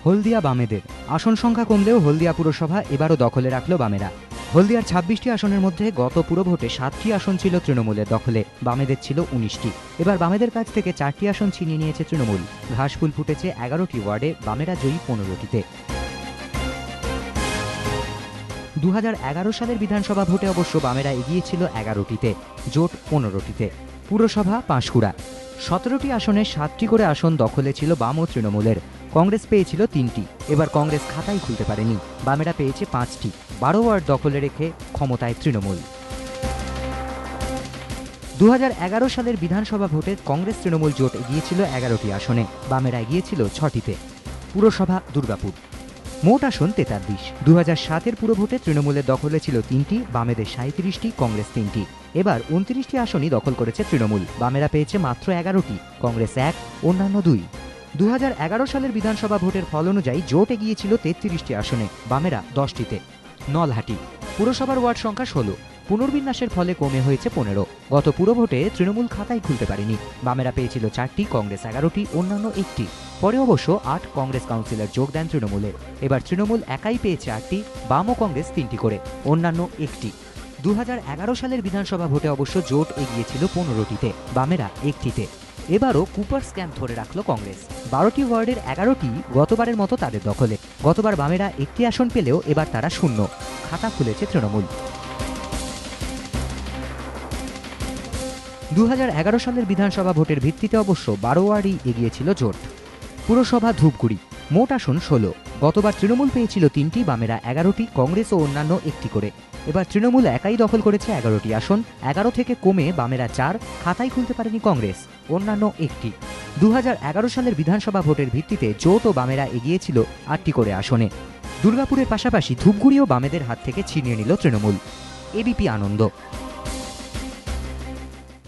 হলদিয়া বামেদের আসন সংখ্যা কমলেও হলদিয়া পুরসভা এবারও দখলে রাখল বামেরা। হলদিয়ার ২৬টি আসনের মধ্যে গত পুরভোটে ৭টি আসন ছিল তৃণমূলের দখলে, বামেদের ছিল ১৯টি। এবার বামেদের কাছ থেকে ৪টি আসন ছিনিয়ে নিয়েছে তৃণমূল। ঘাসফুল ফুটেছে ১১টি ওয়ার্ডে, বামেরা জয়ী ১৫টিতে। ২০১১ সালের বিধানসভা ভোটে অবশ্য বামেরা এগিয়েছিল ১১টিতে, জোট ১৫টিতে। পুরসভা পাঁশকুড়া ১৭টি আসনে ৭টি করে আসন দখলে ছিল বাম ও তৃণমূলের। কংগ্রেস পেয়েছিল ৩টি, এবার কংগ্রেস খাতাই খুলতে পারেনি। বামেরা পেয়েছে ৫টি, ১২ ওয়ার্ড দখলে রেখে ক্ষমতায় তৃণমূল। ২০১১ সালের বিধানসভা ভোটে কংগ্রেস তৃণমূল জোট এগিয়েছিল ১১টি আসনে, বামেরা এগিয়েছিল ৬টিতে। পুরসভা দুর্গাপুর মোট আসন ৪৩। ২০০৭-এর পুরভোটে তৃণমূলের দখলে ছিল ৩টি, বামেদের ৩৭টি, কংগ্রেস 3টি। এবার ২৯টি আসনই দখল করেছে তৃণমূল, বামেরা পেয়েছে মাত্র ১১টি, কংগ্রেস ১, অন্যান্য ২। ২০১১ সালের বিধানসভা ভোটের ফল অনুযায়ী জোট এগিয়েছিল ৩৩টি আসনে, বামেরা 10টিতে। নলহাটি পুরসভার ওয়ার্ড সংখ্যা ১৬, পুনর্বিন্যাসের ফলে কমে হয়েছে ১৫। গত পুরভোটে তৃণমূল খাতাই খুলতে পারেনি, বামেরা পেয়েছিল ৪টি, কংগ্রেস ১১টি, অন্যান্য ১টি। পরে অবশ্য ৮ কংগ্রেস কাউন্সিলর যোগ দেন তৃণমূলে। এবার তৃণমূল একাই পেয়েছে ৮টি, বাম ও কংগ্রেস ৩টি করে, অন্যান্য ১টি। ২০১১ সালের বিধানসভা ভোটে অবশ্য জোট এগিয়েছিল ১৫টিতে, বামেরা ১টিতে। এবারও কুপার স্ক্যাম ধরে রাখল কংগ্রেস। ১২টি ওয়ার্ডের ১১টি গতবারের মতো তাদের দখলে। গতবার বামেরা ১টি আসন পেলেও এবার তারা শূন্য, খাতা খুলেছে তৃণমূল। ২০১১ সালের বিধানসভা ভোটের ভিত্তিতে অবশ্য ১২ ওয়ার্ডই এগিয়েছিল জোট। পুরসভা ধূপগুড়ি মোট আসন ১৬। গতবার তৃণমূল পেয়েছিল ৩টি, বামেরা ১১টি, কংগ্রেস ও অন্যান্য ১টি করে। এবার তৃণমূল একাই দখল করেছে ১১টি আসন, ১১ থেকে কমে বামেরা ৪, খাতাই খুলতে পারেনি কংগ্রেস, অন্যান্য ১টি। ২০১১ সালের বিধানসভা ভোটের ভিত্তিতে জোট ও বামেরা এগিয়েছিল ৮টি করে আসনে। দুর্গাপুরের পাশাপাশি ধূপগুড়িও বামেদের হাত থেকে ছিনিয়ে নিল তৃণমূল। এবিপি আনন্দ।